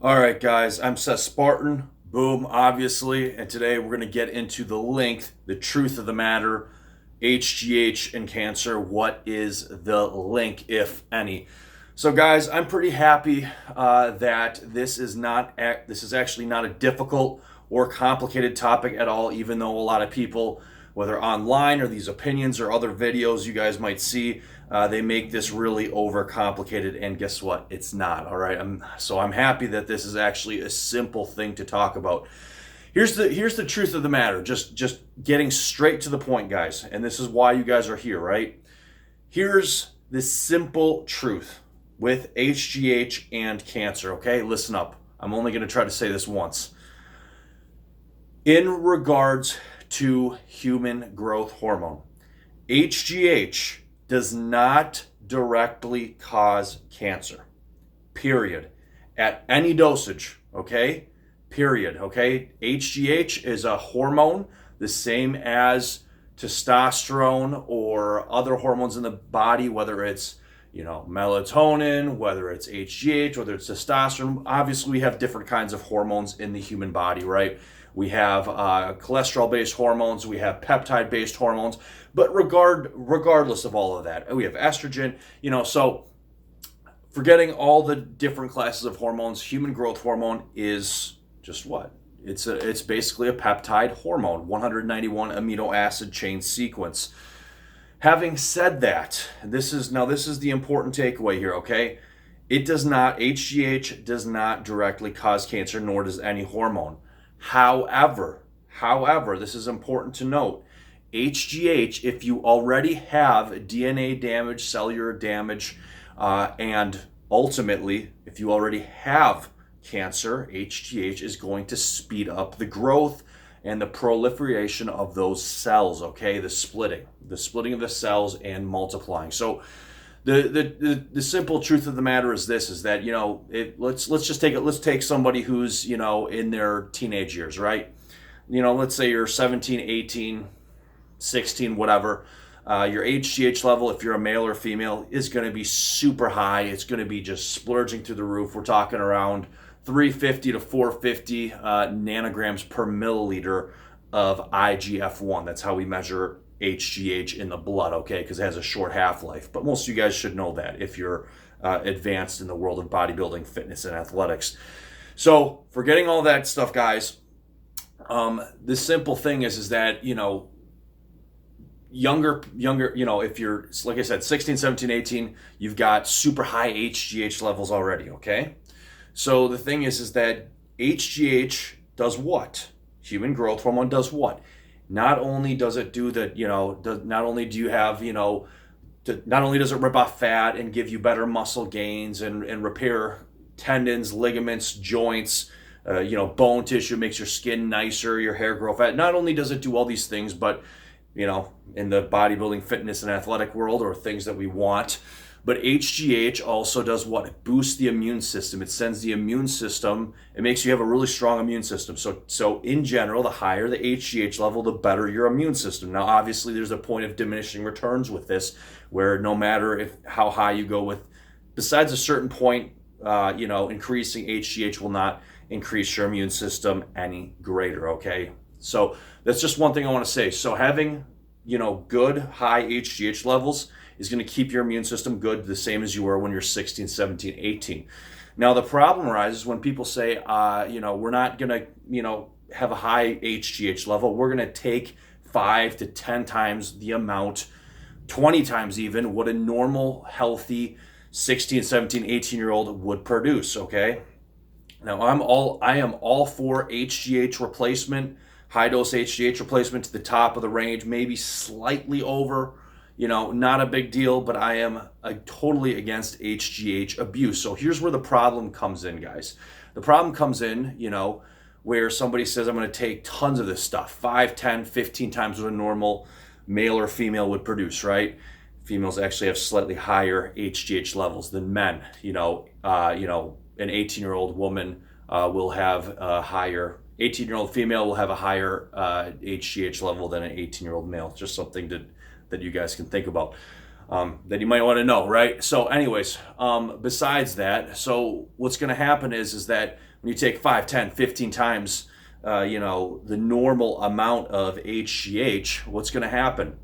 All right, guys, I'm Seth Spartan. Boom, obviously. And today we're going to get into the link, the truth of the matter, HGH and cancer. What is the link, if any? So, guys, I'm pretty happy that this is actually not a difficult or complicated topic at all, even though a lot of people, whether online or these opinions or other videos you guys might see, they make this really overcomplicated, and guess what? It's not. All right. I'm happy that this is actually a simple thing to talk about. Here's the truth of the matter. Just getting straight to the point, guys. And this is why you guys are here, right? Here's the simple truth with HGH and cancer. Okay, listen up. I'm only going to try to say this once. In regards to human growth hormone, HGH does not directly cause cancer. Period. At any dosage, okay? Period, okay? HGH is a hormone the same as testosterone or other hormones in the body, whether it's melatonin, whether it's HGH, whether it's testosterone. Obviously, we have different kinds of hormones in the human body, right? We have cholesterol-based hormones, we have peptide-based hormones, but regardless of all of that, we have estrogen. So forgetting all the different classes of hormones, human growth hormone is just what? It's basically a peptide hormone, 191 amino acid chain sequence. Having said that, this is the important takeaway here, okay? HGH does not directly cause cancer, nor does any hormone. However, this is important to note. HGH, if you already have DNA damage, cellular damage, and ultimately, if you already have cancer, HGH is going to speed up the growth and the proliferation of those cells, okay? The splitting of the cells and multiplying. So the simple truth of the matter is this: is that let's take somebody who's in their teenage years, right? Let's say you're 17, 18, 16, whatever. Your HGH level, if you're a male or female, is going to be super high. It's going to be just splurging through the roof. We're talking around 350 to 450 nanograms per milliliter of IGF-1. That's how we measure HGH in the blood, okay? Because it has a short half-life. But most of you guys should know that if you're advanced in the world of bodybuilding, fitness, and athletics. So forgetting all that stuff, guys, the simple thing is that, younger, if you're, like I said, 16, 17, 18, you've got super high HGH levels already, okay? So the thing is that HGH does what? Human growth hormone does what? Not only does it do that, not only do you have, not only does it rip off fat and give you better muscle gains and repair tendons, ligaments, joints, bone tissue, makes your skin nicer, your hair grow fat. Not only does it do all these things, but in the bodybuilding, fitness, and athletic world, or things that we want. But HGH also does what? It boosts the immune system. It sends the immune system. It makes you have a really strong immune system. So in general, the higher the HGH level, the better your immune system. Now, obviously, there's a point of diminishing returns with this, where no matter how high you go with, besides a certain point, increasing HGH will not increase your immune system any greater. Okay, so that's just one thing I want to say. So having good high HGH levels is going to keep your immune system good, the same as you were when you're 16, 17, 18. Now, the problem arises when people say, we're not going to, have a high HGH level. We're going to take 5 to 10 times the amount, 20 times even, what a normal, healthy 16, 17, 18-year-old would produce, okay? Now, I am all for HGH replacement, high dose HGH replacement to the top of the range, maybe slightly over, not a big deal, but I am totally against HGH abuse. So here's where the problem comes in, guys. The problem comes in, where somebody says, I'm going to take tons of this stuff, 5, 10, 15 times what a normal male or female would produce, right? Females actually have slightly higher HGH levels than men. An 18-year-old woman will have a higher 18-year-old female will have a higher HGH level than an 18-year-old male. Just something that you guys can think about. that you might want to know, right? So anyways, besides that, so what's going to happen is that when you take 5, 10, 15 times, the normal amount of HGH, what's going to happen?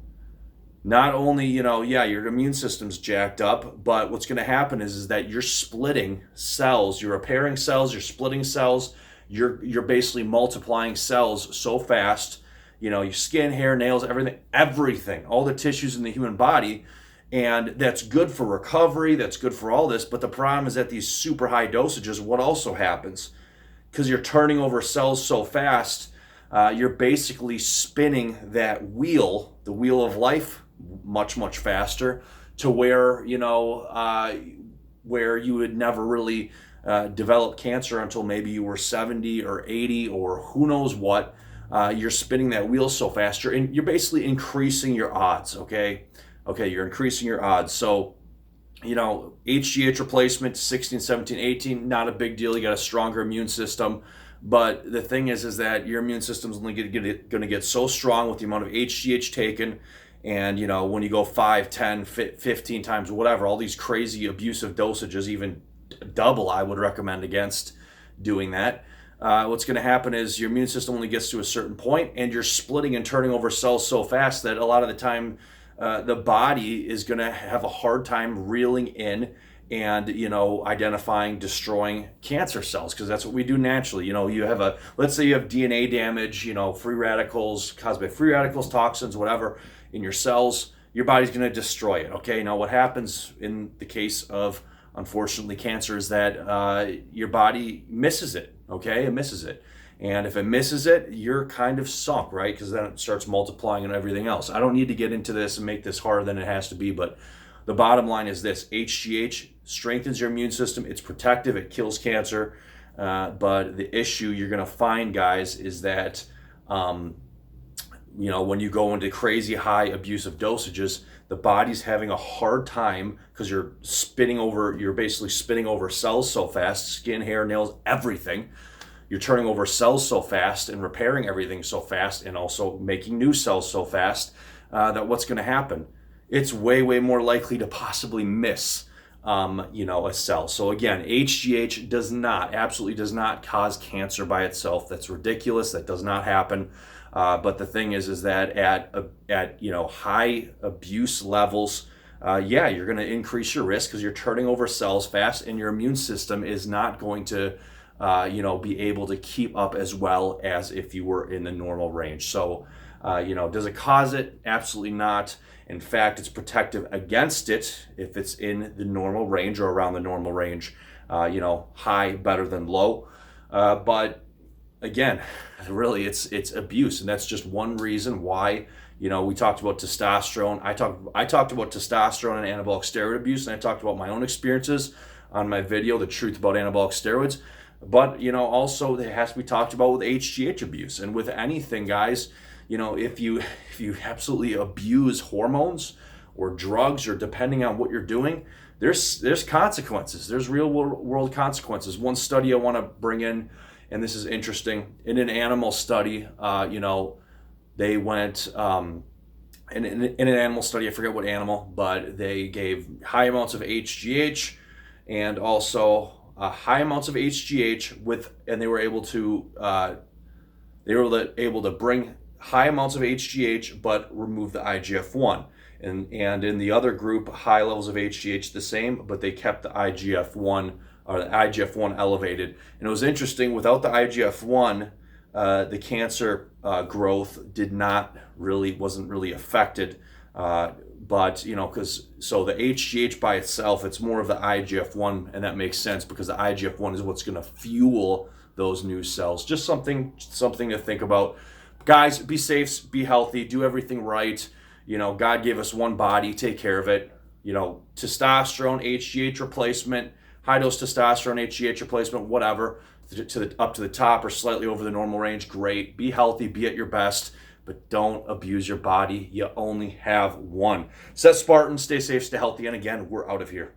Not only, your immune system's jacked up, but what's going to happen is that you're splitting cells, you're repairing cells, you're splitting cells, you're basically multiplying cells so fast, your skin, hair, nails, everything, all the tissues in the human body. And that's good for recovery, that's good for all this. But the problem is at these super high dosages, what also happens? Because you're turning over cells so fast, you're basically spinning that wheel, the wheel of life, much, much faster to where, where you would never really develop cancer until maybe you were 70 or 80 or who knows what. You're spinning that wheel so fast, you're basically increasing your odds, okay? Okay, you're increasing your odds. So, HGH replacement, 16, 17, 18, not a big deal. You got a stronger immune system. But the thing is that your immune system's only going to get so strong with the amount of HGH taken. And, when you go 5, 10, 15 times, whatever, all these crazy abusive dosages, even double, I would recommend against doing that. What's going to happen is your immune system only gets to a certain point, and you're splitting and turning over cells so fast that a lot of the time the body is going to have a hard time reeling in and identifying, destroying cancer cells, because that's what we do naturally. Let's say you have DNA damage, free radicals caused by free radicals, toxins, whatever in your cells, your body's going to destroy it. Okay, now what happens in the case of, unfortunately, cancer is that your body misses it. Okay, it misses it. And if it misses it, you're kind of sunk, right? Because then it starts multiplying and everything else. I don't need to get into this and make this harder than it has to be, but the bottom line is this: HGH strengthens your immune system. It's protective. It kills cancer. But the issue you're going to find, guys, is that when you go into crazy high abusive dosages, the body's having a hard time because you're basically spinning over cells so fast, skin, hair, nails, everything. You're turning over cells so fast and repairing everything so fast and also making new cells so fast that what's going to happen? It's way, way more likely to possibly miss, a cell. So again, HGH absolutely does not cause cancer by itself. That's ridiculous. That does not happen. But the thing is that at high abuse levels, you're going to increase your risk because you're turning over cells fast, and your immune system is not going to be able to keep up as well as if you were in the normal range. So, does it cause it? Absolutely not. In fact, it's protective against it if it's in the normal range or around the normal range. High better than low. But again, really, it's abuse, and that's just one reason why. We talked about testosterone. I talked about testosterone and anabolic steroid abuse, and I talked about my own experiences on my video, The Truth About Anabolic Steroids. But, also it has to be talked about with HGH abuse. And with anything, guys, if you absolutely abuse hormones or drugs, or depending on what you're doing, there's consequences. There's real world consequences. One study I want to bring in, and this is interesting, in an animal study, they went, in an animal study, I forget what animal, but they gave high amounts of HGH and also high amounts of HGH and they were able to bring high amounts of HGH but remove the IGF-1. And in the other group, high levels of HGH the same, but they kept the IGF-1 elevated. And it was interesting, without the IGF-1, the cancer growth wasn't really affected. But, so the HGH by itself, it's more of the IGF-1, and that makes sense because the IGF-1 is what's going to fuel those new cells. Just something to think about. Guys, be safe, be healthy, do everything right. God gave us one body, take care of it. Testosterone, HGH replacement, high dose testosterone, HGH replacement, whatever, up to the top or slightly over the normal range, great. Be healthy, be at your best. But don't abuse your body. You only have one. Set Spartan, stay safe, stay healthy, and again, we're out of here.